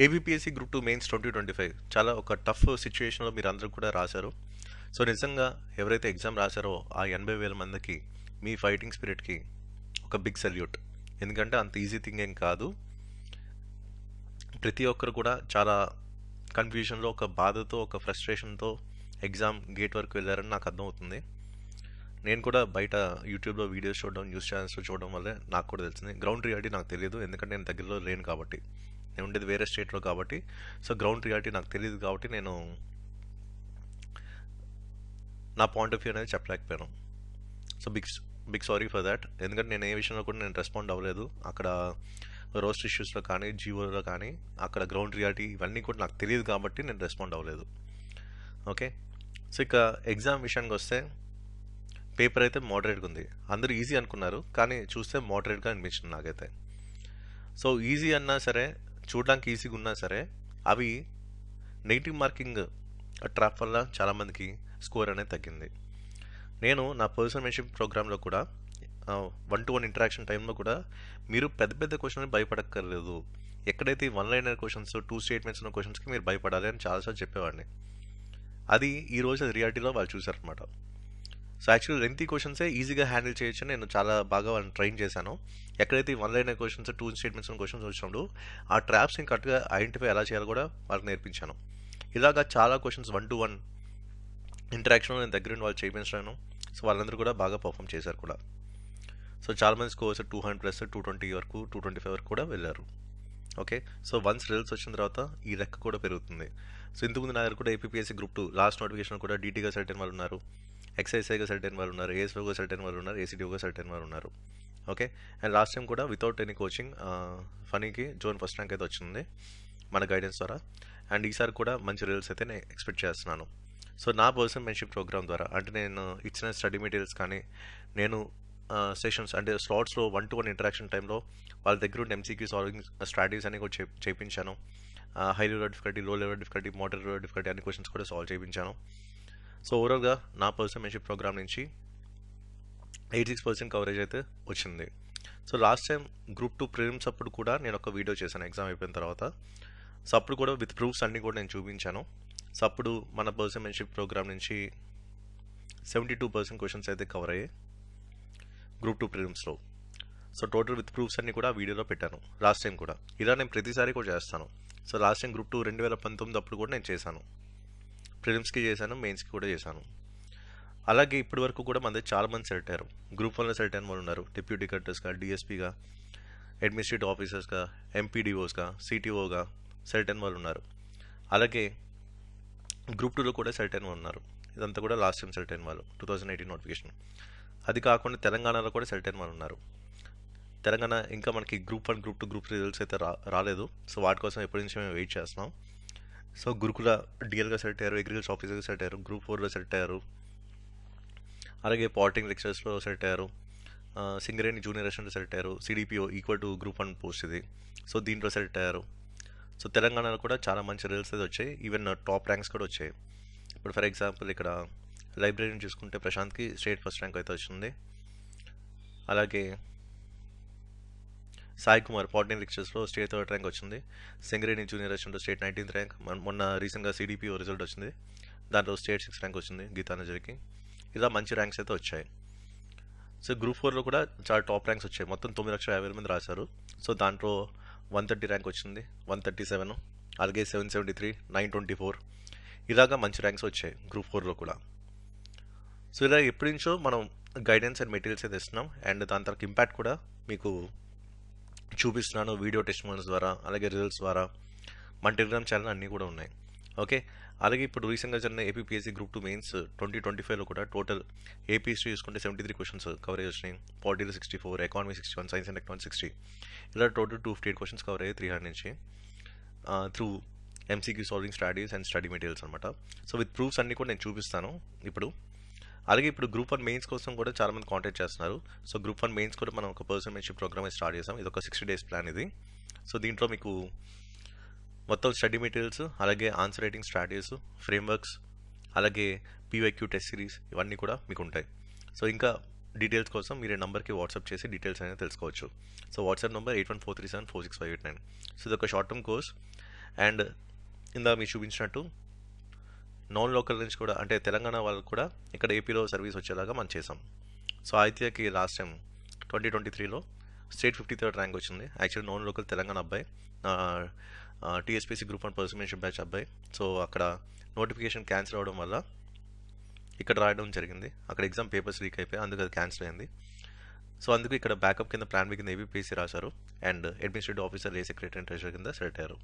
APPSC group 2 mains 2025 చాలా ఒక tough సిచ్యుయేషన్లో మీరు అందరూ కూడా రాశారు. సో నిజంగా ఎవరైతే ఎగ్జామ్ రాశారో ఆ 80,000 మందికి మీ ఫైటింగ్ స్పిరిట్కి ఒక బిగ్ సల్యూట్. ఎందుకంటే అంత ఈజీ థింగ్ ఏం కాదు. ప్రతి ఒక్కరు కూడా చాలా కన్ఫ్యూజన్లో, ఒక బాధతో, ఒక ఫ్రస్ట్రేషన్తో ఎగ్జామ్ గేట్ వరకు వెళ్ళారని నాకు అర్థమవుతుంది. నేను కూడా బయట యూట్యూబ్లో వీడియోస్ చూడడం, న్యూస్ ఛానల్స్లో చూడడం వల్లే నాకు కూడా తెలిసింది. గ్రౌండ్ రియాలిటీ నాకు తెలియదు, ఎందుకంటే నేను దగ్గరలో లేను కాబట్టి. నేను ఉండేది వేరే స్టేట్లో కాబట్టి. సో గ్రౌండ్ రియాలిటీ నాకు తెలియదు కాబట్టి నేను నా పాయింట్ ఆఫ్ వ్యూ అనేది చెప్పలేకపోయాను. So big sorry for that. ఎందుకంటే నేను ఏ విషయంలో కూడా నేను రెస్పాండ్ అవ్వలేదు. అక్కడ రోస్ట్ ఇష్యూస్లో కానీ, జీవోలో కానీ, అక్కడ గ్రౌండ్ రియాలిటీ ఇవన్నీ కూడా నాకు తెలియదు కాబట్టి నేను రెస్పాండ్ అవ్వలేదు. ఓకే, సో ఇక ఎగ్జామ్ విషయానికి వస్తే పేపర్ అయితే మోడరేట్గా ఉంది. అందరూ ఈజీ అనుకున్నారు, కానీ చూస్తే మోడరేట్గా అనిపించింది నాకైతే. సో ఈజీ అన్నా సరే, చూడడానికి ఈజీగా ఉన్నా సరే, అవి నెగిటివ్ మార్కింగ్ ట్రాప్ వల్ల చాలామందికి స్కోర్ అనేది తగ్గింది. నేను నా పర్సనల్ మెంటర్షిప్ ప్రోగ్రాంలో కూడా 1-to-1 ఇంటరాక్షన్ టైంలో కూడా మీరు పెద్ద పెద్ద క్వశ్చన్లు భయపడక్కర్లేదు. ఎక్కడైతే 1-liner క్వశ్చన్స్, 2 స్టేట్మెంట్స్ ఉన్న క్వశ్చన్స్కి మీరు భయపడాలి అని చాలాసార్లు చెప్పేవాడిని. అది ఈరోజు రియాలిటీలో వాళ్ళు చూసారనమాట. సో యాక్చువల్లీ లెంతీ క్వశ్చన్సే ఈజీగా హ్యాండిల్ చేయొచ్చు. నేను చాలా బాగా వాళ్ళని ట్రైన్ చేశాను. ఎక్కడైతే 1-liner క్వశ్చన్స్, 2 స్టేట్మెంట్స్ ఉన్న క్వశ్చన్స్ వచ్చినప్పుడు ఆ ట్రాప్స్ని కరెక్ట్గా ఐడెంటిఫై ఎలా చేయాలో కూడా వాళ్ళకి నేర్పించాను. ఇలాగా చాలా క్వశ్చన్స్ 1-to-1 ఇంటరాక్షన్లో నేను దగ్గరుండి వాళ్ళు చేయించాను. సో వాళ్ళందరూ కూడా బాగా పర్ఫామ్ చేశారు కూడా. సో చాలామంది స్కోర్స్ 200+, 220 వరకు, 225 వరకు కూడా వెళ్ళారు. ఓకే, సో వన్స్ రిజల్ట్స్ వచ్చిన తర్వాత ఈ లెక్క కూడా పెరుగుతుంది. సో ఇంతకుముందు నా దగ్గర కూడా ఏపీఎస్సీ గ్రూప్ 2 లాస్ట్ నోటిఫికేషన్ కూడా డీటీగా సెలెక్ట్ అయిన వాళ్ళు ఉన్నారు, ఎక్సైఎస్ఐగా సెలెక్ట్ అయిన వాళ్ళు ఉన్నారు, ఏఎస్ఓగా సెలెక్ట్ అయిన వాళ్ళు ఉన్నారు, ఏసీటీఓగా సెలెక్ట్ అయిన వాళ్ళు ఉన్నారు. ఓకే, అండ్ లాస్ట్ టైం కూడా వితౌట్ ఎనీ కోచింగ్ ఫనీకి జోన్ ఫస్ట్ ర్యాంక్ అయితే వచ్చింది మన గైడెన్స్ ద్వారా. అండ్ ఈసారి కూడా మంచి రిజల్ట్స్ అయితే నేను ఎక్స్పెక్ట్ చేస్తున్నాను. సో నా పర్సనల్ మెంటర్షిప్ ప్రోగ్రామ్ ద్వారా, అంటే నేను ఇచ్చిన స్టడీ మెటీరియల్స్ కానీ, నేను సెషన్స్ అంటే స్లాట్స్లో 1-to-1 ఇంటరాక్షన్ టైంలో వాళ్ళ దగ్గర ఉండే ఎంసీక్యూ సాల్వింగ్ స్ట్రాటజీస్ అని కూడా చేయించాను. హై లెవెల్ డిఫికల్టీ, లో level difficulty, moderate level difficulty అన్ని క్వశ్చన్స్ కూడా సాల్వ్ చేయించాను. సో ఓవరాల్గా నా పర్సనల్ మెంటర్షిప్ ప్రోగ్రామ్ నుంచి 86% కవరేజ్ అయితే వచ్చింది. So last time group 2 prelims అప్పుడు కూడా నేను ఒక వీడియో చేశాను ఎగ్జామ్ అయిపోయిన తర్వాత. సో అప్పుడు కూడా విత్ ప్రూఫ్స్ అన్నీ కూడా నేను చూపించాను. సో అప్పుడు మన పర్సనల్ మెంటర్షిప్ ప్రోగ్రామ్ నుంచి 72% క్వశ్చన్స్ అయితే కవర్ అయ్యాయి గ్రూప్ 2 ప్రిలిమ్స్లో. సో టోటల్ విత్ ప్రూఫ్స్ అన్ని కూడా వీడియోలో పెట్టాను లాస్ట్ టైం కూడా. ఇలా నేను ప్రతిసారి కూడా చేస్తాను. సో లాస్ట్ టైం గ్రూప్ 2 2019 అప్పుడు కూడా నేను చేశాను. ప్రిలిమ్స్కి చేశాను, మెయిన్స్కి కూడా చేశాను. అలాగే ఇప్పటి వరకు కూడా మన దగ్గర చాలామంది సెలెక్ట్ అయ్యారు. గ్రూప్ 1లో సెలెక్ట్ అయిన వాళ్ళు ఉన్నారు, డిప్యూటీ కలెక్టర్స్గా, డిఎస్పీగా, అడ్మినిస్ట్రేటివ్ ఆఫీసర్స్గా, ఎంపీడీఓస్గా, సిటీఓగా సెలెక్ట్ అయిన వాళ్ళు ఉన్నారు. అలాగే గ్రూప్ 2లో కూడా సెలెక్ట్ అయిన వాళ్ళు ఉన్నారు. ఇదంతా కూడా లాస్ట్ టైం సెలెక్ట్ అయిన వాళ్ళు 2018 నోటిఫికేషన్. అది కాకుండా తెలంగాణలో కూడా సెలెక్ట్ అయిన వాళ్ళు ఉన్నారు. తెలంగాణ ఇంకా మనకి గ్రూప్ 1, గ్రూప్ 2, గ్రూప్ 3 రిజల్ట్స్ అయితే రాలేదు. సో వాటి కోసం ఎప్పటి నుంచి మేము వెయిట్ చేస్తున్నాం. సో గురుకుల డిఎల్గా సెలెక్ట్ అయ్యారు, అగ్రికల్చర్ ఆఫీసర్గా సెలెక్ట్ అయ్యారు, గ్రూప్ 4లో సెలెక్ట్ అయ్యారు, అలాగే పాలిటింగ్ లెక్చరర్స్లో సెలెక్ట్ అయ్యారు, సింగరేణి జూనియర్ అసిస్టెంట్ సెలెక్ట్ అయ్యారు, CDPO equal to group 1 post ఇది. సో దీంట్లో సెలెక్ట్ అయ్యారు. సో తెలంగాణలో కూడా చాలా మంచి రిజల్ట్స్ అయితే వచ్చాయి. ఈవెన్ టాప్ ర్యాంక్స్ కూడా వచ్చాయి. ఇప్పుడు ఫర్ ఎగ్జాంపుల్ ఇక్కడ లైబ్రరీని చూసుకుంటే ప్రశాంత్కి స్టేట్ ఫస్ట్ ర్యాంక్ అయితే వచ్చింది. అలాగే సాయి కుమార్ పాలిటింగ్ లెక్చర్స్లో స్టేట్ 3rd ర్యాంక్ వచ్చింది. సింగరేణి జూనియర్ అసిస్టెంట్లో స్టేట్ 19th ర్యాంక్. మొన్న రీసెంట్గా సిడిపిఓ రిజల్ట్ వచ్చింది, దాంట్లో స్టేట్ 6th ర్యాంక్ వచ్చింది గీతాంజలికి. ఇలా మంచి ర్యాంక్స్ అయితే వచ్చాయి. సో గ్రూప్ 4లో కూడా చాలా టాప్ ర్యాంక్స్ వచ్చాయి. మొత్తం 9,50,000 మంది రాశారు. సో దాంట్లో 130 ర్యాంక్ వచ్చింది, 137, అలాగే 773, 924 ఇలాగా మంచి ర్యాంక్స్ వచ్చాయి గ్రూప్ 4లో కూడా. సో ఇలా ఎప్పటి నుంచో మనం గైడెన్స్ అండ్ మెటీరియల్స్ అయితే ఇస్తున్నాం, అండ్ దాని తర్వాత ఇంపాక్ట్ కూడా మీకు చూపిస్తున్నాను వీడియో టెస్టిమోనియల్స్ ద్వారా, అలాగే రిజల్ట్స్ ద్వారా. మన టెలిగ్రామ్ ఛానల్ అన్నీ కూడా ఉన్నాయి. ఓకే, అలాగే ఇప్పుడు రీసెంట్గా జరిగిన ఏపీఎస్సీ గ్రూప్ 2 మెయిన్స్ 2025లో కూడా టోటల్ ఏపీ హిస్టరీ చూసుకుంటే 73 క్వశ్చన్స్ కవరేజ్ వచ్చినాయి, పాలిటీలో 64, ఎకానమీ 61, సైన్స్ అండ్ టెక్నాలజీ 60. ఇలా టోటల్ 258 క్వశ్చన్స్ కవర్ అయ్యాయి 300 నుంచి through MCQ solving strategies and study materials అనమాట. సో విత్ ప్రూఫ్స్ అన్నీ కూడా నేను చూపిస్తాను ఇప్పుడు. అలాగే ఇప్పుడు గ్రూప్ 1 మెయిన్స్ కోసం కూడా చాలామంది కాంటాక్ట్ చేస్తున్నారు. సో గ్రూప్ 1 మెయిన్స్ కూడా మనం ఒక పర్సనల్ మెంటర్షిప్ ప్రోగ్రామ్ స్టార్ట్ చేసాం. ఇది ఒక 60 days ప్లాన్ ఇది. సో దీంట్లో మీకు మొత్తం స్టడీ మెటీరియల్స్, అలాగే ఆన్సర్ రైటింగ్ స్ట్రాటజీస్, ఫ్రేమ్వర్క్స్, అలాగే పీవైక్యూ టెస్ట్ సిరీస్ ఇవన్నీ కూడా మీకు ఉంటాయి. సో ఇంకా డీటెయిల్స్ కోసం మీరు నెంబర్కి వాట్సాప్ చేసి డీటెయిల్స్ అనేది తెలుసుకోవచ్చు. So WhatsApp number 8143746589. సో ఇది ఒక షార్ట్ టర్మ్ కోర్స్, అండ్ ఇందా మీకు చూపించినట్టు నాన్ లోకల్ నుంచి కూడా అంటే తెలంగాణ వాళ్ళకు కూడా ఇక్కడ ఏపీలో సర్వీస్ వచ్చేలాగా మనం చేసాం. సో ఆదిత్యకి లాస్ట్ టైం 2023లో స్టేట్ 53rd ర్యాంక్ వచ్చింది. యాక్చువల్లీ నాన్ లోకల్ తెలంగాణ అబ్బాయి, టీఎస్పీసీ గ్రూప్ 1 పర్సన్షిప్ బ్యాచ్ అబ్బాయి. సో అక్కడ నోటిఫికేషన్ క్యాన్సిల్ అవ్వడం వల్ల ఇక్కడ రాయడం జరిగింది. అక్కడ ఎగ్జామ్ పేపర్స్ లీక్ అయిపోయి అందుకు అది క్యాన్సిల్ అయింది. సో అందుకు ఇక్కడ బ్యాకప్ కింద ప్లాన్ బి కింద ఏబీపీసీ రాశారు and administrative officer, A secretary and treasurer కింద సెలెక్ట్ అయ్యారు.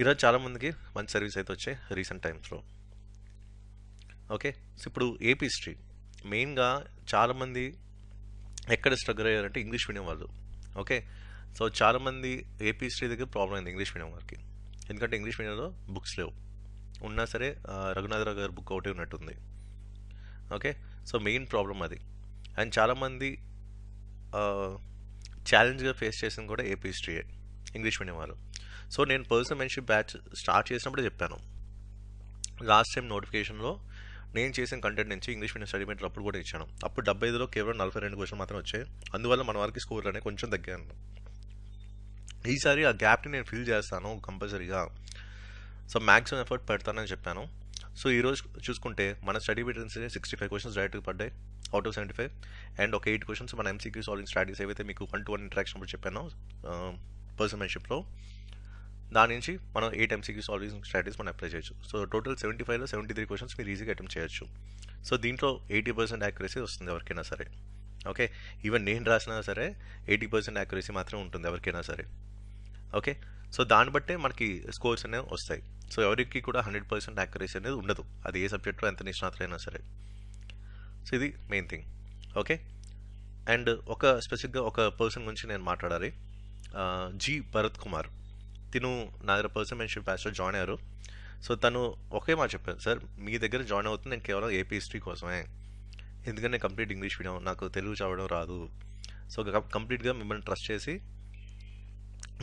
ఈరోజు చాలామందికి మంచి సర్వీస్ అయితే వచ్చాయి రీసెంట్ టైమ్స్లో. ఓకే, సో ఇప్పుడు ఏపీ హిస్టరీ మెయిన్గా చాలామంది ఎక్కడ స్ట్రగుల్ అయ్యారంటే ఇంగ్లీష్ మీడియం వాళ్ళు. ఓకే, సో చాలామంది ఏపీ హిస్టరీ దగ్గర ప్రాబ్లం అయింది ఇంగ్లీష్ మీడియం వారికి. ఎందుకంటే ఇంగ్లీష్ మీడియంలో బుక్స్ లేవు, ఉన్నా సరే రఘునాథరావు గారి బుక్ ఒకటి ఉన్నట్టుంది. ఓకే, సో మెయిన్ ప్రాబ్లం అది. అండ్ చాలామంది ఛాలెంజ్గా ఫేస్ చేసింది కూడా ఏపీ హిస్టరీయే, ఇంగ్లీష్ మీడియం వాళ్ళు. సో నేను పర్సనల్ మెంటర్షిప్ బ్యాచ్ స్టార్ట్ చేసినప్పుడే చెప్పాను, లాస్ట్ టైం నోటిఫికేషన్లో నేను చేసిన కంటెంట్ నుంచి ఇంగ్లీష్ మీడియం స్టడీ మెటీరియల్ అప్పుడు కూడా ఇచ్చాను. అప్పుడు 75లో కేవలం 42 క్వశ్చన్ మాత్రం వచ్చాయి. అందువల్ల మన వారికి స్కోర్ అనేది కొంచెం తగ్గాను. ఈసారి ఆ గ్యాప్ని నేను ఫిల్ చేస్తాను కంపల్సరీగా. సో మ్యాక్సిమం ఎఫర్ట్ పెడతానని చెప్పాను. సో ఈరోజు చూసుకుంటే మన స్టడీ మెటీరియల్స్ 65 క్వశ్చన్స్ డైరెక్ట్గా పడ్డాయి అవుట్ ఆఫ్ 75. అండ్ ఒక 8 క్వశ్చన్స్ మన ఎంసీక్యూ సాల్వింగ్ స్ట్రాటజీస్ ఏవైతే మీకు 1-to-1 ఇంటరాక్షన్ కూడా చెప్పానో పర్సనల్ మెంటర్షిప్లో, దాని నుంచి మనం 8 ఎంసీక్యూ సాల్వింగ్ స్ట్రాటజీస్ మనం అప్లై చేయొచ్చు. సో టోటల్ 75లో 73 క్వశ్చన్స్ మీరు ఈజీగా అటెంప్ట్ చేయొచ్చు. సో దీంట్లో 80% యాక్యురసీ వస్తుంది ఎవరికైనా సరే. ఓకే, ఈవెన్ నేను రాసినా సరే 80% యాక్యురసీ మాత్రం ఉంటుంది ఎవరికైనా సరే. ఓకే, సో దాన్ని బట్టే మనకి స్కోర్స్ అనేవి వస్తాయి. సో ఎవరికి కూడా 100% యాక్యురసీ అనేది ఉండదు, అది ఏ సబ్జెక్ట్లో ఎంత నిష్ణాతులైనా సరే. సో ఇది మెయిన్ థింగ్. ఓకే, అండ్ ఒక స్పెసిఫిక్గా ఒక పర్సన్ గురించి నేను మాట్లాడాలి. జి భరత్ కుమార్, తిను నా దగ్గర పర్సనల్ మెంటర్షిప్ బ్యాచ్లో జాయిన్ అయ్యారు. సో తను ఒకే మాట చెప్పారు, సార్ మీ దగ్గర జాయిన్ అవుతుంది నేను కేవలం ఏపీ హిస్టరీ కోసమే, ఎందుకంటే నేను కంప్లీట్ ఇంగ్లీష్ మీడియం, నాకు తెలుగు చదవడం రాదు. సో కంప్లీట్గా మిమ్మల్ని ట్రస్ట్ చేసి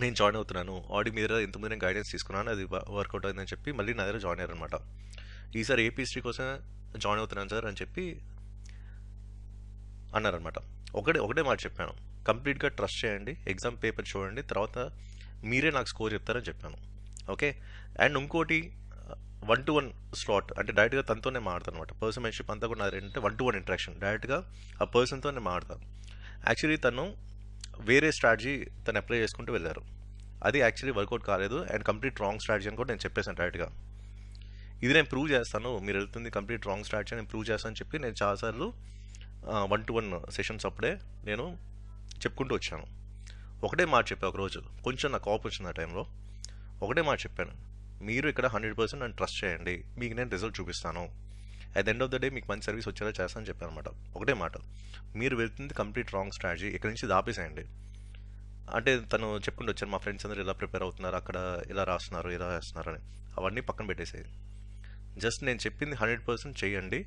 నేను జాయిన్ అవుతున్నాను, ఆడి మీద ఇంతకుముందు నేను గైడెన్స్ తీసుకున్నాను, అది వర్కౌట్ అయిందని చెప్పి మళ్ళీ నా దగ్గర జాయిన్ అయ్యారనమాట. ఈసారి ఏపీ హిస్టరీ కోసం జాయిన్ అవుతున్నాను సార్ అని చెప్పి అన్నారనమాట. ఒకటే మాట చెప్పాను, కంప్లీట్గా ట్రస్ట్ చేయండి, ఎగ్జామ్ పేపర్ చూడండి, తర్వాత మీరే నాకు స్కోర్ చెప్తారని చెప్పాను. ఓకే, అండ్ ఇంకోటి 1-to-1 స్లాట్ అంటే డైరెక్ట్గా తనతోనే మాట్లాడతాను అనమాట. పర్సనల్ మెంటర్షిప్ అంతా కూడా ఏంటంటే 1-to-1 ఇంటరాక్షన్, డైరెక్ట్గా ఆ పర్సన్తో నేను మాట్లాడతాను. యాక్చువల్లీ తను వేరే స్ట్రాటజీ తను అప్లై చేసుకుంటూ వెళ్ళారు, అది యాక్చువల్లీ వర్కౌట్ కాలేదు అండ్ కంప్లీట్ రాంగ్ స్ట్రాటజీ అని కూడా నేను చెప్పేసాను డైరెక్ట్గా. ఇది నేను ప్రూవ్ చేస్తాను, మీరు వెళ్తుంది కంప్లీట్ రాంగ్ స్ట్రాటజీ నేను ప్రూవ్ చేస్తాను అని చెప్పి నేను చాలాసార్లు 1-to-1 సెషన్స్ అప్పుడే నేను చెప్పుకుంటూ వచ్చాను. ఒకటే మాట చెప్పాను ఒకరోజు, కొంచెం నాకు కోపం వచ్చింది ఆ టైంలో. ఒకటే మాట చెప్పాను, మీరు ఇక్కడ 100% నన్ను ట్రస్ట్ చేయండి, మీకు నేను రిజల్ట్ చూపిస్తాను, at the end of the day మీకు మంచి సర్వీస్ వచ్చేలా చేస్తానని చెప్పాను అనమాట. ఒకటే మాట, మీరు వెళ్తుంది కంప్లీట్ రాంగ్ స్ట్రాటజీ, ఇక్కడి నుంచి దాపేసేయండి. అంటే తను చెప్పుకుంటూ వచ్చాను, మా ఫ్రెండ్స్ అందరూ ఇలా ప్రిపేర్ అవుతున్నారు, అక్కడ ఇలా రాస్తున్నారు, ఇలా రాస్తున్నారు అని, అవన్నీ పక్కన పెట్టేసేది. జస్ట్ నేను చెప్పింది 100% చేయండి,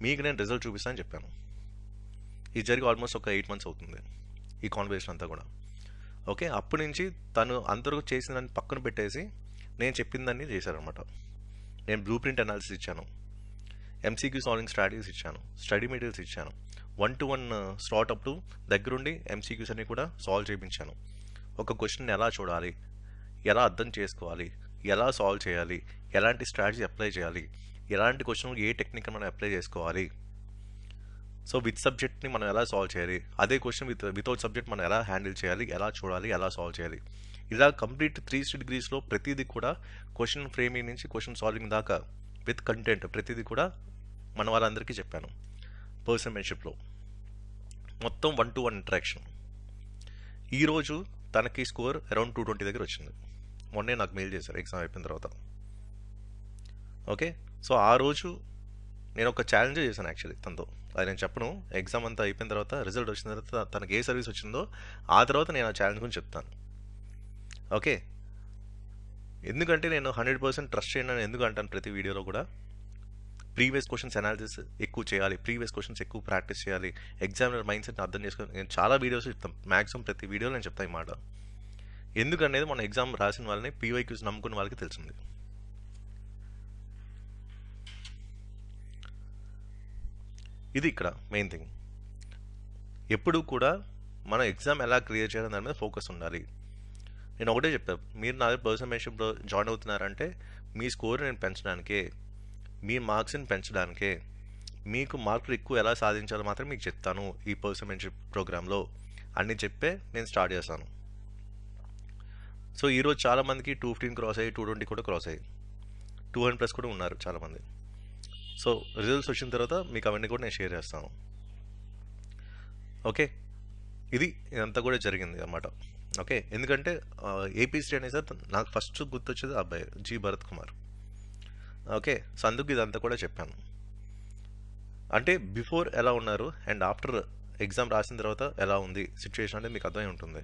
మీకు నేను రిజల్ట్ చూపిస్తాను అని చెప్పాను. ఇది జరిగి ఆల్మోస్ట్ ఒక 8 months అవుతుంది ఈ కాన్వర్సేషన్ అంతా కూడా. ఓకే, అప్పటి నుంచి తను అందరూ చేసిన దాన్ని పక్కన పెట్టేసి నేను చెప్పిందాన్ని చేశారనమాట. నేను బ్లూ ప్రింట్ అనాలిసిస్ ఇచ్చాను, ఎంసీక్యూ సాల్వింగ్ స్ట్రాటజీస్ ఇచ్చాను, స్టడీ మెటీరియల్స్ ఇచ్చాను, 1-to-1 స్లాట్ అప్పుడు దగ్గరుండి ఎంసీక్యూస్ అన్ని కూడా సాల్వ్ చేయించాను. ఒక క్వశ్చన్ ఎలా చూడాలి, ఎలా అర్థం చేసుకోవాలి, ఎలా సాల్వ్ చేయాలి, ఎలాంటి స్ట్రాటజీ అప్లై చేయాలి, ఎలాంటి క్వశ్చన్ ఏ టెక్నిక్ మనం అప్లై చేసుకోవాలి, సో విత్ సబ్జెక్ట్ని మనం ఎలా సాల్వ్ చేయాలి, అదే క్వశ్చన్ వితౌట్ సబ్జెక్ట్ మనం ఎలా హ్యాండిల్ చేయాలి, ఎలా చూడాలి, ఎలా సాల్వ్ చేయాలి, ఇలా కంప్లీట్ 360 degreesలో ప్రతిదీ కూడా క్వశ్చన్ ఫ్రేమింగ్ నుంచి క్వశ్చన్ సాల్వింగ్ దాకా విత్ కంటెంట్ ప్రతిదీ కూడా మన వాళ్ళందరికీ చెప్పాను పర్సనల్ మెంటర్షిప్లో. మొత్తం 1-to-1 ఇంటరాక్షన్. ఈరోజు తనకి స్కోర్ అరౌండ్ 220 దగ్గర వచ్చింది. మొన్నే నాకు మెయిల్ చేశారు ఎగ్జామ్ అయిపోయిన తర్వాత. ఓకే, సో ఆ రోజు నేను ఒక ఛాలెంజ్ చేశాను యాక్చువల్లీ తనతో, అది నేను చెప్పను. ఎగ్జామ్ అంతా అయిపోయిన తర్వాత రిజల్ట్ వచ్చిన తర్వాత తనకి ఏ సర్వీస్ వచ్చిందో ఆ తర్వాత నేను ఆ ఛాలెంజ్ గురించి చెప్తాను. ఓకే, ఎందుకంటే నేను 100% ట్రస్ట్ చేయండి అని ఎందుకు అంటాను ప్రతి వీడియోలో కూడా. ప్రీవియస్ క్వశ్చన్స్ అనాలిసిస్ ఎక్కువ చేయాలి, ప్రీవియస్ క్వశ్చన్స్ ఎక్కువ ప్రాక్టీస్ చేయాలి, ఎగ్జామినర్ మైండ్ సెట్ని అర్థం చేసుకొని నేను చాలా వీడియోస్ చెప్తాను, మ్యాక్సిమం ప్రతి వీడియోలో నేను చెప్తాను ఈ మాట. ఎందుకనేది మన ఎగ్జామ్ రాసిన వాళ్ళని పీవైక్యూస్ నమ్ముకున్న వాళ్ళకి తెలిసింది. ఇది ఇక్కడ మెయిన్ థింగ్. ఎప్పుడు కూడా మనం ఎగ్జామ్ ఎలా క్లియర్ చేయాలి దాని మీద ఫోకస్ ఉండాలి. నేను ఒకటే చెప్పాను, మీరు నా పర్సనల్ మెంటర్షిప్లో జాయిన్ అవుతున్నారంటే మీ స్కోర్ నేను పెంచడానికే, మీ మార్క్స్ని పెంచడానికే, మీకు మార్కులు ఎక్కువ ఎలా సాధించాలో మాత్రం మీకు చెప్తాను ఈ పర్సనల్ మెంటర్షిప్ ప్రోగ్రాంలో అన్నీ చెప్పే నేను స్టార్ట్ చేశాను. సో ఈరోజు చాలామందికి 215 క్రాస్ అయ్యి 220 కూడా క్రాస్ అయ్యి 200+ కూడా ఉన్నారు చాలామంది. సో రిజల్ట్స్ వచ్చిన తర్వాత మీకు అవన్నీ కూడా నేను షేర్ చేస్తాను. ఓకే, ఇదంతా కూడా జరిగింది అన్నమాట. ఓకే, ఎందుకంటే ఏపీసీ అనే సార్ నాకు ఫస్ట్ గుర్తొచ్చేది అబ్బాయి G Bharat Kumar. Okay, so అందుకు ఇదంతా కూడా చెప్పాను. అంటే బిఫోర్ ఎలా ఉన్నారు అండ్ ఆఫ్టర్ ఎగ్జామ్ రాసిన తర్వాత ఎలా ఉంది సిచ్యువేషన్ అనేది మీకు అర్థమై ఉంటుంది.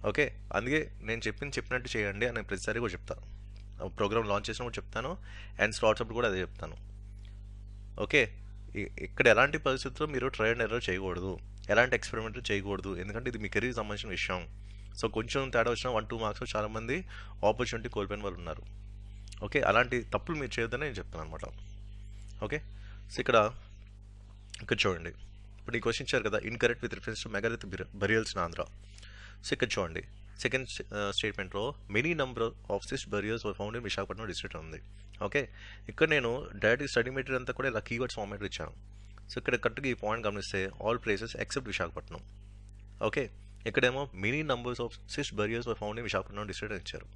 ఓకే, అందుకే నేను చెప్పినట్టు చేయండి అని ప్రతిసారి కూడా చెప్తాను. ప్రోగ్రామ్ లాంచ్ చేసినప్పుడు చెప్తాను అండ్ స్లాట్స్ అప్పుడు కూడా అదే చెప్తాను. ఓకే, ఇక్కడ ఎలాంటి పరిస్థితుల్లో మీరు ట్రై అండ్ ఎర్రర్ చేయకూడదు, ఎలాంటి ఎక్స్పెరిమెంట్ చేయకూడదు, ఎందుకంటే ఇది మీ కెరీర్కి సంబంధించిన విషయం. సో కొంచెం తేడా వచ్చిన 1-2 మార్క్స్ చాలామంది ఆపర్చునిటీ కోల్పోయిన వాళ్ళు ఉన్నారు. ఓకే, అలాంటి తప్పులు మీరు చేయొద్దని నేను చెప్తాను అనమాట. ఓకే, సో ఇక్కడ చూడండి, ఇప్పుడు ఈ క్వశ్చన్ ఇచ్చారు కదా, incorrect with reference to megalith burials in Andhra. So ఇక్కడ చూడండి, సెకండ్ స్టేట్మెంట్లో many number of cist burials were found in Visakhapatnam district ఉంది. ఓకే, ఇక్కడ నేను డైరెక్ట్ స్టడీ మెటీరియల్ అంతా కూడా ఇలా కీవర్డ్స్ ఫార్మాట్ ఇచ్చాను. సో ఇక్కడ కరెక్ట్గా ఈ పాయింట్ గమనిస్తే all places except Visakhapatnam. Okay, ఇక్కడేమో many numbers of cist burials were found in Visakhapatnam district అని ఇచ్చారు.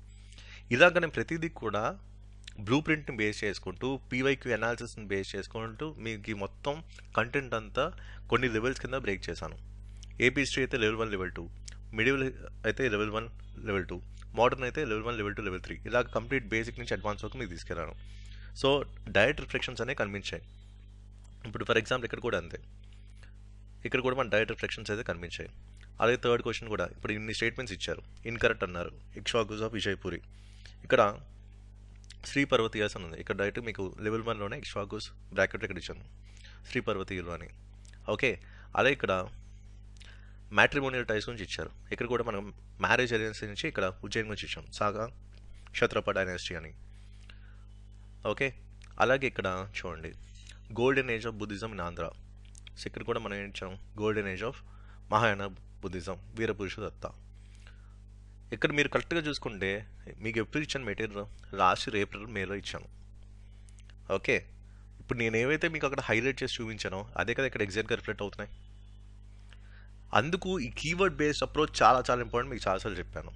ఇలాగ నేను ప్రతిదీ కూడా బ్లూ ప్రింట్ని బేస్ చేసుకుంటూ పీవైక్యూ అనాలిసిస్ని బేస్ చేసుకుంటూ మీకు ఈ మొత్తం కంటెంట్ అంతా కొన్ని లెవెల్స్ కింద బ్రేక్ చేశాను. ఏపీ హిస్టరీ అయితే లెవెల్ 1 లెవెల్ 2, మిడిల్ అయితే లెవెల్ 1 లెవెల్ 2, మోడర్న్ అయితే లెవెల్ 1 లెవెల్ 2 లెవెల్ 3, ఇలా కంప్లీట్ బేసిక్ నుంచి అడ్వాన్స్ వరకు మీకు తీసుకెళ్ళాను. సో డైరెక్ట్ రిఫ్లెక్షన్స్ అనేవి కనిపించాయి. ఇప్పుడు ఫర్ ఎగ్జాంపుల్ ఇక్కడ కూడా అంతే, ఇక్కడ కూడా మన డైరెక్ట్ రిఫ్లెక్షన్స్ అయితే కనిపించాయి. అలాగే థర్డ్ క్వశ్చన్ కూడా ఇప్పుడు ఇన్ని స్టేట్మెంట్స్ ఇచ్చారు, ఇన్కరెక్ట్ అన్నారు. ఇక్ష్వాకుస్ ఆఫ్ విజయపురి, ఇక్కడ శ్రీ పర్వతీయాస్ అని ఉంది. ఇక్కడ డైరెక్ట్ మీకు లెవెల్ 1లోనే ఇక్ష్వాకుస్ బ్రాకెట్ ఇక్కడ ఇచ్చాను, శ్రీ పర్వతీయులు అని. ఓకే, అలాగే ఇక్కడ మ్యాట్రిమోనియల్ టైస్ గురించి ఇచ్చారు. ఇక్కడ కూడా మనం మ్యారేజ్ ఏజెన్సీ నుంచి ఇక్కడ ఉజ్జయిన్ గురించి ఇచ్చాం, సాగా క్షత్రప డైనాసిటీ అని. ఓకే, అలాగే ఇక్కడ చూడండి golden age of Buddhism in Andhra. So ఇక్కడ కూడా మనం ఏం ఇచ్చాం, golden age of Mahayana Buddhism, Virapurusha Datta. ఇక్కడ మీరు కరెక్ట్గా చూసుకుంటే మీకు ఎప్పుడు ఇచ్చాను మెటీరియల్, లాస్ట్ ఏప్రిల్ మేలో ఇచ్చాను. ఓకే, ఇప్పుడు నేను ఏవైతే మీకు అక్కడ హైలైట్ చేసి చూపించానో అదే కదా ఇక్కడ ఎగ్జాక్ట్గా రిఫ్లెక్ట్ అవుతున్నాయి. అందుకు ఈ కీవర్డ్ బేస్డ్ అప్రోచ్ చాలా చాలా ఇంపార్టెంట్, మీకు చాలాసార్లు చెప్పాను.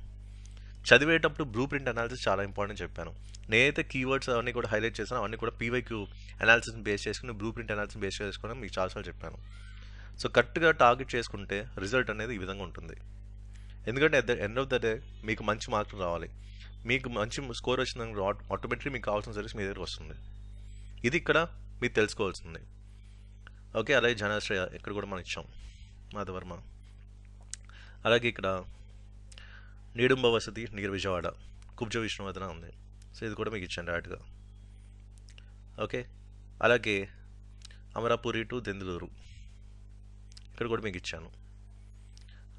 చదివేటప్పుడు బ్లూ ప్రింట్ అనాలిసిస్ చాలా ఇంపార్టెంట్ చెప్పాను. నేనైతే కీవర్డ్స్ అవన్నీ కూడా హైలైట్ చేశాను, అవన్నీ కూడా పీవైక్యూ అనాలిసిస్ని బేస్ చేసుకుని బ్లూ ప్రింట్ అనాలిసిస్ బేస్ చేసుకుని మీకు చాలాసార్లు చెప్పాను. సో కరెక్ట్గా టార్గెట్ చేసుకుంటే రిజల్ట్ అనేది ఈ విధంగా ఉంటుంది. ఎందుకంటే at the end of the day మీకు మంచి మార్కులు రావాలి, మీకు మంచి స్కోర్ వచ్చిందని ఆటోమేటిక్లీ మీకు కావాల్సిన సర్వీస్ మీ దగ్గర వస్తుంది. ఇది ఇక్కడ మీరు తెలుసుకోవాల్సింది. ఓకే, అలాగే జనశ్రేయ ఇక్కడ కూడా మనం ఇచ్చాం, మాధవర్మ. అలాగే ఇక్కడ నీడుంబ వసతి నీరు విజయవాడ, కుబ్జ విష్ణువర్ధన ఉంది. సో ఇది కూడా మీకు ఇచ్చాను డైరెక్ట్గా. ఓకే, అలాగే అమరాపురి టు దెందులూరు ఇక్కడ కూడా మీకు ఇచ్చాను.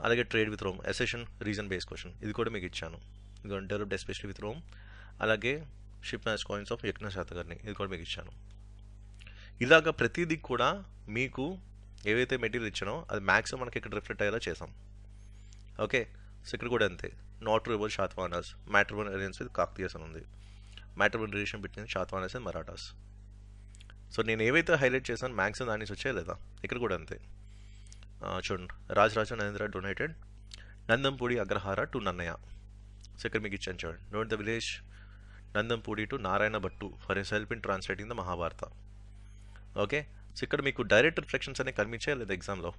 అలాగే trade with Rome, assertion reason base question, ఇది కూడా మీకు ఇచ్చాను. ఇది డెవలప్డ్ ఎస్పెషల్లీ విత్ రోమ్. అలాగే షిప్ మ్యాచ్ కాయిన్స్ ఆఫ్ యజ్ఞ శాతకర్ణి, ఇది కూడా మీకు ఇచ్చాను. ఇలాగ ప్రతిదీ కూడా మీకు ఏవైతే మెటీరియల్ ఇచ్చానో అది మ్యాక్సిమం మనకి ఇక్కడ రిఫ్లెక్ట్ అయ్యేలా చేసాం. ఓకే, సో ఇక్కడ కూడా అంతే, not rival Satavahanas, matrimonial alliance with Kakatiyas అని ఉంది, matrimonial relation between Satavahanas and Marathas. So నేను ఏవైతే హైలైట్ చేశాను మ్యాక్సిమం దాని నుంచి వచ్చాయి లేదా, ఇక్కడ కూడా అంతే. చూడండి, Rajaraja Narendra donated Nandampudi Agrahara to Nannaya. So ఇక్కడ మీకు ఇచ్చాను చూడండి, note the village Nandampudi to Narayana Bhattu for his help in translating the Mahabharata. Okay, so ఇక్కడ మీకు డైరెక్ట్ రిఫ్లెక్షన్స్ అనేవి కనిపించాయి లేదా ఎగ్జామ్లో,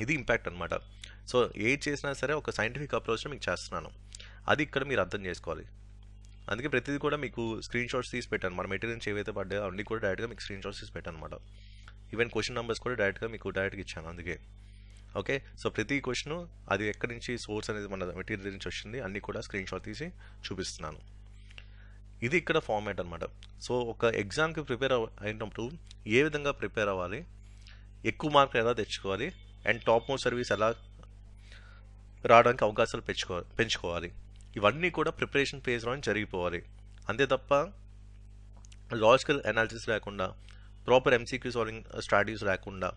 ఇది ఇంపాక్ట్ అనమాట. సో ఏది చేసినా సరే ఒక సైంటిఫిక్ అప్రోచ్లో మీకు చేస్తున్నాను, అది ఇక్కడ మీరు అర్థం చేసుకోవాలి. అందుకే ప్రతిదీ కూడా మీకు స్క్రీన్ షాట్స్ తీసి పెట్టాను, మన మెటీరియల్స్ ఏవైతే పడ్డాయో అన్నీ కూడా డైరెక్ట్గా మీకు స్క్రీన్ షాట్స్ తీసి పెట్టాను అనమాట. ఈవెన్ క్వశ్చన్ నెంబర్స్ కూడా డైరెక్ట్గా ఇచ్చాను అందుకే. ఓకే, సో ప్రతి క్వశ్చన్ అది ఎక్కడి నుంచి సోర్స్ అనేది మన మెటీరియల్ నుంచి వచ్చింది అన్నీ కూడా స్క్రీన్ షాట్ తీసి చూపిస్తున్నాను. ఇది ఇక్కడ ఫార్మాట్ అనమాట. సో ఒక ఎగ్జామ్కి ప్రిపేర్ అయినప్పుడు ఏ విధంగా ప్రిపేర్ అవ్వాలి, ఎక్కువ మార్కులు ఎలా తెచ్చుకోవాలి, అండ్ టాప్ మోస్ట్ సర్వీస్ ఎలా రావడానికి అవకాశాలు పెంచుకోవాలి, ఇవన్నీ కూడా ప్రిపరేషన్ ఫేజ్లో జరిగిపోవాలి. అంతే తప్ప లాజికల్ అనాలిసిస్ లేకుండా, ప్రాపర్ ఎంసీక్యూ సాల్వింగ్ స్ట్రాటజీస్ లేకుండా,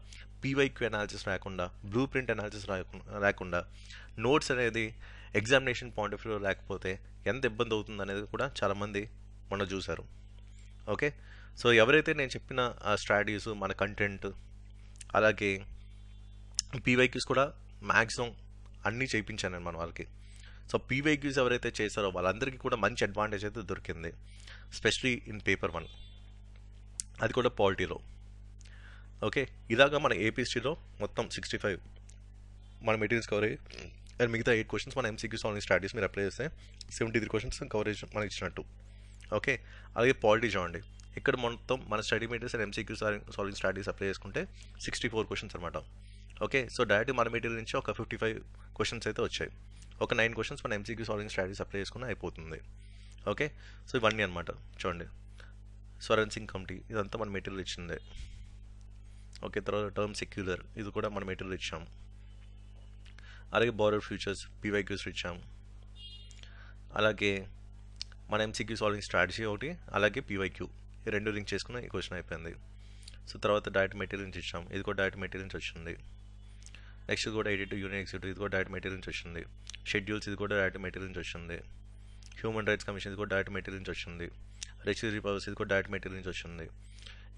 పీవైక్యూ అనాలిసిస్ లేకుండా, బ్లూ ప్రింట్ అనాలిసిస్ లేకుండా, నోట్స్ అనేది ఎగ్జామినేషన్ పాయింట్ ఆఫ్ వ్యూ లేకపోతే ఎంత ఇబ్బంది అవుతుంది అనేది కూడా చాలామంది మనం చూసారు. ఓకే, సో ఎవరైతే నేను చెప్పిన స్ట్రాటజీస్, మన కంటెంట్, అలాగే పీవైక్యూస్ కూడా మ్యాక్సిమం అన్నీ చేయించాను నేను మన వాళ్ళకి. సో పీవైక్యూస్ ఎవరైతే చేశారో వాళ్ళందరికీ కూడా మంచి అడ్వాంటేజ్ అయితే దొరికింది, ఎస్పెషలీ ఇన్ పేపర్ 1, అది కూడా పాలిటీలో. ఓకే, ఇలాగా మన ఏపీఎస్టీలో మొత్తం 65 మన మెటీరియల్స్ కవర్ అయ్యి, అండ్ మిగతా 8 క్వశ్చన్స్ మన ఎంసీక్యూ సాల్వింగ్ స్ట్రాటజీస్ మీరు అప్లై చేస్తే 73 క్వశ్చన్స్ కవరేజ్ మనకి ఇచ్చినట్టు. ఓకే, అలాగే పాలిటీ చూడండి, ఇక్కడ మొత్తం మన study materials and MCQ solving strategies apply చేసుకుంటే 64 క్వశ్చన్స్ అనమాట. ఓకే, సో డైరెక్ట్ మన మెటీరియల్ నుంచి ఒక 55 క్వశ్చన్స్ అయితే వచ్చాయి. ఒక 9 క్వశ్చన్స్ మన ఎంసీక్యూ సాల్వింగ్ స్ట్రాటజీస్ అప్లై చేసుకుని అయిపోతుంది. ఓకే, సో ఇవన్నీ అనమాట చూడండి. స్వరెన్సింగ్ కమిటీ ఇదంతా మన మెటీరియల్ ఇచ్చిందే. ఓకే, తర్వాత టర్మ్ సెక్యులర్ ఇది కూడా మన మెటీరియల్ ఇచ్చాం. అలాగే బారోడ్ ఫ్యూచర్స్ పీవైక్యూస్ ఇచ్చాము. అలాగే మన ఎంసీక్యూ సాల్వింగ్ స్ట్రాటజీ ఒకటి, అలాగే పీవైక్యూ ఈ రెండు లింక్ చేసుకుని ఈ క్వశ్చన్ అయిపోయింది. సో తర్వాత డైరెక్ట్ మెటీరియల్ నుంచి ఇచ్చాం, ఇది కూడా డైరెక్ట్ మెటీరియల్ నుంచి వచ్చింది. నెక్స్ట్ కూడా ఎడిటివ్ యూనియన్ ఎగ్జిక్యూటివ్ ఇది కూడా డైరెక్ట్ మెటీరియల్ నుంచి వచ్చింది. షెడ్యూల్స్ ఇది కూడా డైరెక్ట్ మెటీరియల్ నుంచి వచ్చింది. హ్యూమన్ రైట్స్ కమిషన్ ఇది కూడా డైరెక్ట్ మెటీరియల్ నుంచి వచ్చింది. రెసిడరీ పవర్స్ ఇది కూడా డైరెక్ట్ మెటీరియల్ నుంచి వచ్చింది.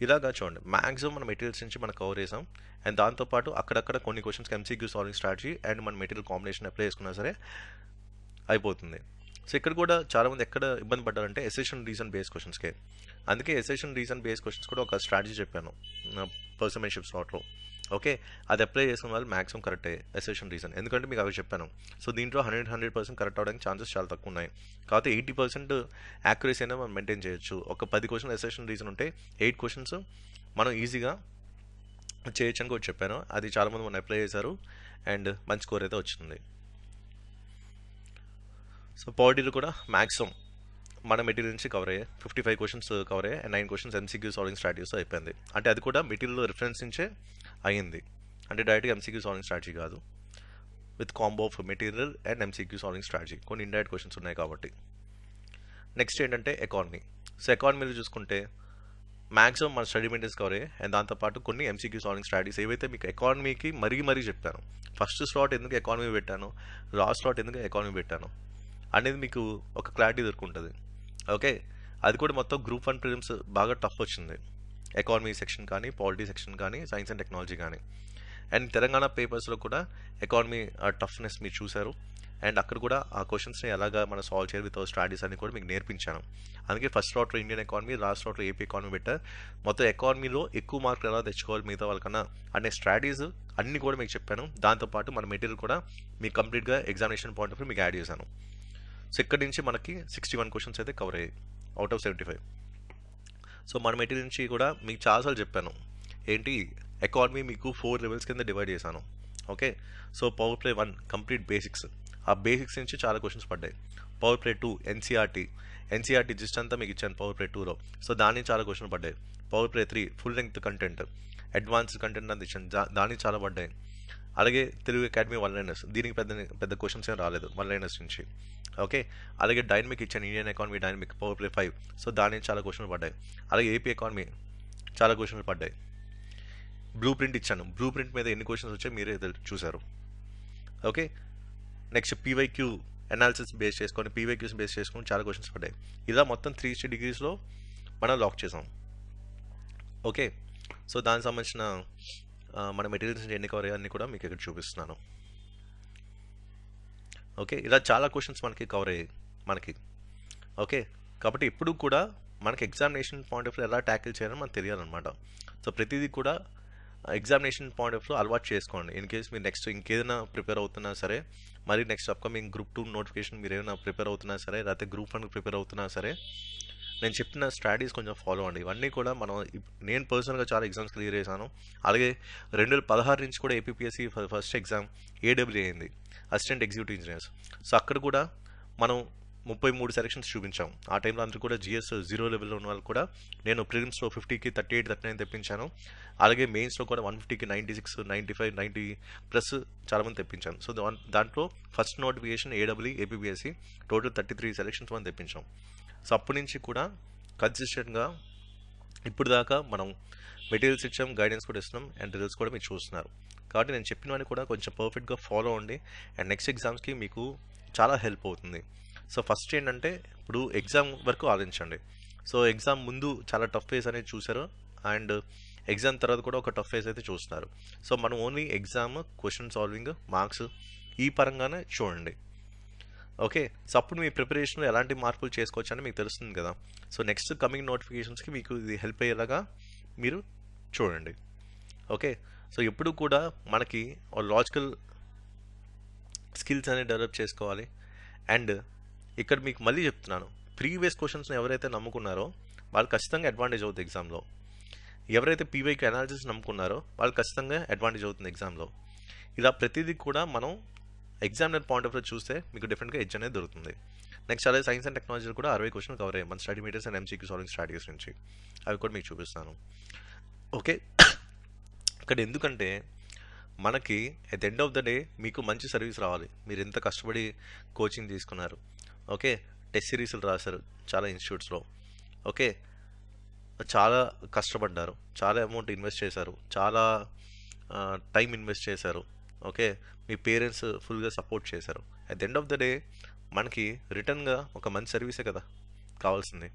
ఇలాగా చూడండి, మ్యాక్సిమం మన మెటీరియల్స్ నుంచి మనం కవర్ చేసాం. అండ్ దాంతోపాటు అక్కడక్కడ కొన్ని క్వశ్చన్స్కి ఎంసీక్యూ సాల్వింగ్ స్ట్రాటజీ అండ్ మన మెటీరియల్ కాంబినేషన్ అప్లై చేసుకున్నా సరే అయిపోతుంది. సో ఇక్కడ కూడా చాలామంది ఎక్కడ ఇబ్బంది పడ్డారంటే ఎసెషన్ రీజన్ బేస్ క్వశ్చన్స్కే. అందుకే ఎసెషన్ రీజన్ బేస్ క్వశ్చన్స్ కూడా ఒక స్ట్రాటజీ చెప్పాను పర్సన్షిప్ స్లాట్లో. ఓకే, అది అప్లై చేసుకున్న వాళ్ళు మ్యాక్సిమం కరెక్ట్ అయ్యే ఎసెషన్ రీజన్, ఎందుకంటే మీకు అవి చెప్పాను. సో దీంట్లో 100% కరెక్ట్ అవడానికి ఛాన్సెస్ చాలా తక్కువ ఉన్నాయి. కాకపోతే 80% యాక్యురసీ అయినా మనం మెయింటైన్ చేయొచ్చు. ఒక 10 క్వశ్చన్ ఎసెషన్ రీజన్ ఉంటే 8 క్వశ్చన్స్ మనం ఈజీగా చేయొచ్చు అని కూడా చెప్పాను. అది చాలామంది మనం అప్లై చేశారు అండ్ మంచి స్కోర్ అయితే వచ్చింది. సో పాలిటీలో కూడా మ్యాక్సిమం మన మెటీరియల్ నుంచి కవర్ అయ్యాయి. 55 క్వశ్చన్స్ కవర్ అయ్యాయి and 9 questions MCQ solving strategies అయిపోయింది. అంటే అది కూడా మెటీరియల్ రిఫరెన్స్ నుంచే అయ్యింది, అంటే డైరెక్ట్గా ఎంసీక్యూ సాల్వింగ్ స్ట్రాటజీ కాదు, with combo of material and MCQ solving strategy. కొన్ని ఇండైరెక్ట్ క్వశ్చన్స్ ఉన్నాయి కాబట్టి. నెక్స్ట్ ఏంటంటే ఎకానమీ. సో ఎకానమీలో చూసుకుంటే మ్యాక్సిమం మన స్టడీ మెటీరియల్స్ కవర్ అయ్యాయి అండ్ దాంతోపాటు కొన్ని ఎంసీక్యూ సాల్వింగ్ స్ట్రాటజీస్ ఏవైతే మీకు ఎకానమీకి మరీ చెప్పాను. ఫస్ట్ స్లాట్ ఎందుకు ఎకానమీ పెట్టాను, లాస్ట్ స్లాట్ ఎందుకు ఎకానమీ పెట్టాను అనేది మీకు ఒక క్లారిటీ దొరుకుంటుంది. ఓకే, అది కూడా మొత్తం గ్రూప్ 1 ప్రిలిమ్స్ బాగా టఫ్ వచ్చింది. ఎకానమీ సెక్షన్ కానీ, పాలిటీ సెక్షన్ కానీ, సైన్స్ అండ్ టెక్నాలజీ కానీ. అండ్ తెలంగాణ పేపర్స్లో కూడా ఎకానమీ టఫ్నెస్ మీరు చూశారు. అండ్ అక్కడ కూడా ఆ క్వశ్చన్స్ని ఎలాగా మనం సాల్వ్ చేయాలి విత్ స్ట్రాటజీస్ అని కూడా మీకు నేర్పించాను. అందుకే ఫస్ట్ స్లాట్లో ఇండియన్ ఎకానమీ, లాస్ట్ స్లాట్లో ఏపీ ఎకానమీ పెట్టారు. మొత్తం ఎకానమీలో ఎక్కువ మార్కులు ఎలా తెచ్చుకోవాలి మిగతా వాళ్ళకన్నా అనే స్ట్రాటజీస్ అన్నీ కూడా మీకు చెప్పాను. దాంతోపాటు మన మెటీరియల్ కూడా మీకు కంప్లీట్గా ఎగ్జామినేషన్ పాయింట్ ఆఫ్ వ్యూ మీకు యాడ్ చేశాను. సో ఇక్కడ నుంచి మనకి 61 క్వశ్చన్స్ అయితే కవర్ అయ్యాయి అవుట్ ఆఫ్ 75. సో మన మెటీరియల్ నుంచి కూడా మీకు చాలాసార్లు చెప్పాను ఏంటి, ఎకానమీ మీకు 4 లెవెల్స్ కింద డివైడ్ చేశాను. Okay, so power play 1 complete basics, ఆ బేసిక్స్ నుంచి చాలా క్వశ్చన్స్ పడ్డాయి. పవర్ ప్లే 2 ఎన్సీఆర్టీ జిస్ట్ అంతా మీకు ఇచ్చాను పవర్ ప్లే 2లో. సో దానికి చాలా క్వశ్చన్స్ పడ్డాయి. Power play 3 full length content, advanced content అంత ఇచ్చాను, దానికి చాలా పడ్డాయి. అలాగే తెలుగు అకాడమీ 1 లైనర్స్, దీనికి పెద్ద క్వశ్చన్స్ ఏం రాలేదు 1 లైనర్స్ నుంచి. ఓకే, అలాగే డైనమిక్ ఇచ్చాను, Indian economy dynamic power play 5. So దాని నుంచి చాలా క్వశ్చన్లు పడ్డాయి. అలాగే ఏపీ ఎకానమీ చాలా క్వశ్చన్లు పడ్డాయి. బ్లూ ప్రింట్ ఇచ్చాను, బ్లూ ప్రింట్ మీద ఎన్ని క్వశ్చన్స్ వచ్చాయి మీరే చూసారు. Okay, next PYQ analysis base చేసుకొని, పీవైక్యూస్ బేస్ చేసుకొని చాలా క్వశ్చన్స్ పడ్డాయి. ఇలా మొత్తం 360 డిగ్రీస్లో మనం లాక్ చేసాం. ఓకే, సో దానికి సంబంధించిన మన మెటీరియల్స్ ఎన్ని కవర్ అయ్యాయని కూడా మీకు ఇక్కడ చూపిస్తున్నాను. ఓకే, ఇలా చాలా క్వశ్చన్స్ మనకి కవర్ అయ్యాయి మనకి. ఓకే, కాబట్టి ఇప్పుడు కూడా మనకి ఎగ్జామినేషన్ పాయింట్ ఆఫ్ వ్యూ ఎలా ట్యాకిల్ చేయాలని మనకు తెలియాలన్నమాట. సో ప్రతిదీ కూడా ఎగ్జామినేషన్ పాయింట్ ఆఫ్ వ్యూ అలవాటు చేసుకోండి. ఇన్ కేస్ మీరు నెక్స్ట్ ఇంకేదైనా ప్రిపేర్ అవుతున్నా సరే, మరి నెక్స్ట్ అప్కమింగ్ గ్రూప్ 2 నోటిఫికేషన్ మీరు ఏమైనా ప్రిపేర్ అవుతున్నా సరే, లేకపోతే గ్రూప్ 1 ప్రిపేర్ అవుతున్నా సరే, నేను చెప్పిన స్ట్రాటజీస్ కొంచెం ఫాలో అండి. ఇవన్నీ కూడా నేను పర్సనల్గా చాలా ఎగ్జామ్స్ క్లియర్ చేశాను. అలాగే 2016 నుంచి కూడా ఏపీఎస్సీ ఫస్ట్ ఎగ్జామ్ ఏడబ్ల్యూ అయింది, అసిస్టెంట్ ఎగ్జిక్యూటివ్ ఇంజనీర్స్. సో అక్కడ కూడా మనం 33 సెలక్షన్స్ చూపించాం. ఆ టైంలో అందరూ కూడా జిఎస్ 0 లెవెల్లో ఉన్న వాళ్ళు కూడా నేను ప్రిలిమ్స్లో 50కి 38, 39 తెప్పించాను. అలాగే మెయిన్స్లో కూడా 150కి 96, 95, 90 ప్లస్ చాలామంది తెప్పించాను. సో దాంట్లో first notification AW APSC total 33 selections మనం తెప్పించాం. సో అప్పటి నుంచి కూడా కన్సిస్టెంట్గా ఇప్పుడు దాకా మనం మెటీరియల్స్ ఇచ్చాం, గైడెన్స్ కూడా ఇస్తున్నాం అండ్ రిజల్ట్స్ కూడా మీరు చూస్తున్నారు. కాబట్టి నేను చెప్పినవన్నీ కూడా కొంచెం పర్ఫెక్ట్గా ఫాలో అవ్వండి. అండ్ నెక్స్ట్ ఎగ్జామ్స్కి మీకు చాలా హెల్ప్ అవుతుంది. సో ఫస్ట్ ఏంటంటే ఇప్పుడు ఎగ్జామ్ వరకు ఆలోచించండి. సో ఎగ్జామ్ ముందు చాలా టఫ్ ఫేస్ అనేది చూసారు, అండ్ ఎగ్జామ్ తర్వాత కూడా ఒక టఫ్ ఫేస్ అయితే చూస్తున్నారు. సో మనం only exam, question solving, marks ఈ పరంగానే చూడండి. ఓకే, సో అప్పుడు మీ ప్రిపరేషన్లో ఎలాంటి మార్పులు చేసుకోవచ్చు అని మీకు తెలుస్తుంది కదా. సో నెక్స్ట్ కమింగ్ నోటిఫికేషన్స్కి మీకు ఇది హెల్ప్ అయ్యేలాగా మీరు చూడండి. ఓకే, సో ఎప్పుడు కూడా మనకి లాజికల్ స్కిల్స్ అనేది డెవలప్ చేసుకోవాలి. అండ్ ఇక్కడ మీకు మళ్ళీ చెప్తున్నాను, ప్రీవియస్ క్వశ్చన్స్ని ఎవరైతే నమ్ముకున్నారో వాళ్ళు ఖచ్చితంగా అడ్వాంటేజ్ అవుతుంది ఎగ్జామ్లో. ఎవరైతే పీవైకి అనాలిసిస్ నమ్ముకున్నారో వాళ్ళు ఖచ్చితంగా అడ్వాంటేజ్ అవుతుంది ఎగ్జామ్లో. ఇలా ప్రతిదీ కూడా మనం ఎగ్జామినర్ పాయింట్ ఆఫ్ వ్యూ చూస్తే మీకు డిఫరెంట్గా ఎడ్జ్ అనేది దొరుకుతుంది. నెక్స్ట్ అలాగే సైన్స్ అండ్ టెక్నాలజీ కూడా 60 క్వశ్చన్ కవర్ అయ్యాయి మన study metres and MCQ solving strategies నుంచి. అవి కూడా మీకు చూపిస్తాను. ఓకే, ఇక్కడ ఎందుకంటే మనకి at the end of the day మీకు మంచి సర్వీస్ రావాలి. మీరు ఎంత కష్టపడి కోచింగ్ తీసుకున్నారు, ఓకే, టెస్ట్ సిరీస్లు రాశారు చాలా ఇన్స్టిట్యూట్స్లో, ఓకే, చాలా కష్టపడ్డారు, చాలా అమౌంట్ ఇన్వెస్ట్ చేశారు, చాలా టైం ఇన్వెస్ట్ చేశారు, ఓకే, మీ పేరెంట్స్ ఫుల్గా సపోర్ట్ చేశారు. At the end of the day మనకి రిటర్న్గా ఒక మంచి సర్వీసే కదా కావాల్సింది.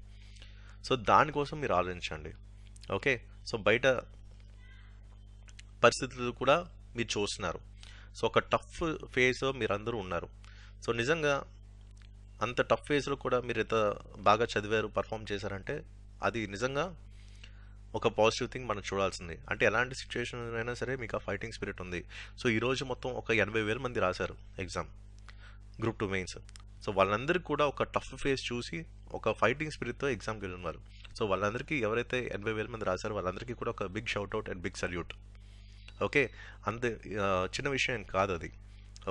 సో దానికోసం మీరు ఆలోచించండి. ఓకే, సో బయట పరిస్థితులు కూడా మీరు చూస్తున్నారు. సో ఒక టఫ్ ఫేజ్లో మీరు అందరూ ఉన్నారు. సో నిజంగా అంత టఫ్ ఫేజ్లో కూడా మీరు ఎంత బాగా చదివారు, పర్ఫామ్ చేశారంటే అది నిజంగా ఒక పాజిటివ్ థింగ్ మనం చూడాల్సింది. అంటే ఎలాంటి సిచ్యువేషన్ అయినా సరే మీకు ఆ ఫైటింగ్ స్పిరిట్ ఉంది. సో ఈరోజు మొత్తం ఒక 80,000 మంది రాశారు ఎగ్జామ్, గ్రూప్ 2 మెయిన్స్. సో వాళ్ళందరికీ కూడా ఒక టఫ్ ఫేజ్ చూసి ఒక ఫైటింగ్ స్పిరిట్తో ఎగ్జామ్కి వెళ్ళినారు. సో వాళ్ళందరికీ ఎవరైతే 80,000 మంది రాశారో వాళ్ళందరికీ కూడా ఒక big shoutout and big salute. Okay, అంత చిన్న విషయం కాదు అది.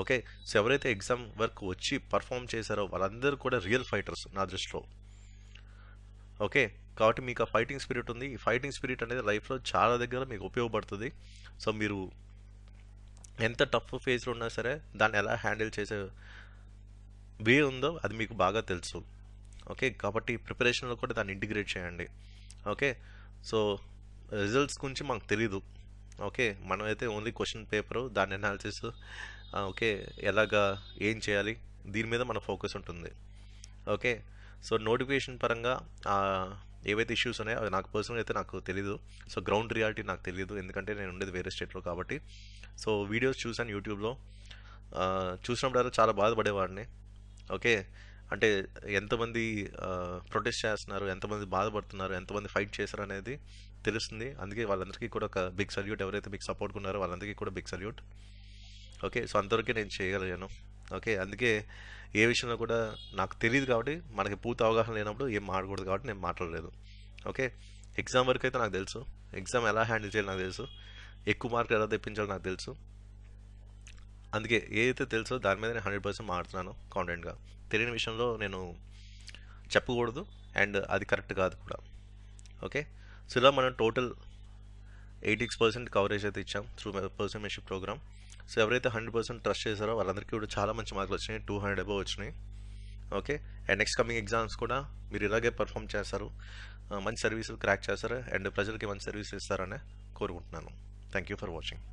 ఓకే, సో ఎవరైతే ఎగ్జామ్ వర్క్ వచ్చి పర్ఫామ్ చేశారో వాళ్ళందరూ కూడా రియల్ ఫైటర్స్ నా దృష్టిలో. ఓకే, కాబట్టి మీకు ఆ ఫైటింగ్ స్పిరిట్ ఉంది. ఈ ఫైటింగ్ స్పిరిట్ అనేది లైఫ్లో చాలా దగ్గర మీకు ఉపయోగపడుతుంది. సో మీరు ఎంత టఫ్ ఫేజ్లో ఉన్నా సరే దాన్ని ఎలా హ్యాండిల్ చేసే వే ఉందో అది మీకు బాగా తెలుసు. ఓకే, కాబట్టి ప్రిపరేషన్లో కూడా దాన్ని ఇంటిగ్రేట్ చేయండి. ఓకే, సో రిజల్ట్స్ గురించి మాకు తెలీదు. ఓకే, మనమైతే ఓన్లీ క్వశ్చన్ పేపరు, దాని అనాలిసిస్, ఓకే, ఎలాగా ఏం చేయాలి దీని మీద మన ఫోకస్ ఉంటుంది. ఓకే, సో నోటిఫికేషన్ పరంగా ఏవైతే ఇష్యూస్ ఉన్నాయో అవి నాకు పర్సనల్ అయితే నాకు తెలీదు. సో గ్రౌండ్ రియాలిటీ నాకు తెలియదు, ఎందుకంటే నేను ఉండేది వేరే స్టేట్లో కాబట్టి. సో వీడియోస్ చూసాను యూట్యూబ్లో, చూసినప్పుడు చాలా బాధపడేవాడిని. ఓకే, అంటే ఎంతమంది ప్రొటెస్ట్ చేస్తున్నారు, ఎంతమంది బాధపడుతున్నారు, ఎంతమంది ఫైట్ చేశారు అనేది తెలుస్తుంది. అందుకే వాళ్ళందరికీ కూడా ఒక బిగ్ సల్యూట్. ఎవరైతే బిగ్ సపోర్ట్ ఉన్నారో వాళ్ళందరికీ కూడా బిగ్ సల్యూట్. ఓకే, సో అంతవరకే నేను చేయగలిగాను. ఓకే, అందుకే ఏ విషయంలో కూడా నాకు తెలియదు కాబట్టి, మనకి పూర్తి అవగాహన లేనప్పుడు ఏం మాట్లాడకూడదు కాబట్టి నేను మాట్లాడలేదు. ఓకే, ఎగ్జామ్ వరకు అయితే నాకు తెలుసు, ఎగ్జామ్ ఎలా హ్యాండిల్ చేయాలి నాకు తెలుసు, ఎక్కువ మార్కులు ఎలా తెప్పించాలో నాకు తెలుసు. అందుకే ఏదైతే తెలుసో దాని మీద నేను 100% మాట్లాడుతున్నాను కాన్ఫిడెంట్గా. తెలియని విషయంలో నేను చెప్పకూడదు, అండ్ అది కరెక్ట్ కాదు కూడా. ఓకే, సో ఇలా మనం టోటల్ 86% కవరేజ్ అయితే ఇచ్చాం through person mentorship programme. So ఎవరైతే 100% ట్రస్ట్ చేశారో వాళ్ళందరికీ కూడా చాలా మంచి మార్కులు వచ్చినాయి, 200 అబవ్ వచ్చినాయి. Okay, and next coming exams కూడా మీరు ఇలాగే పర్ఫామ్ చేస్తారు, మంచి సర్వీసులు క్రాక్ చేస్తారు, అండ్ ప్రజలకి మంచి సర్వీస్ ఇస్తారని కోరుకుంటున్నాను. Thank you for watching.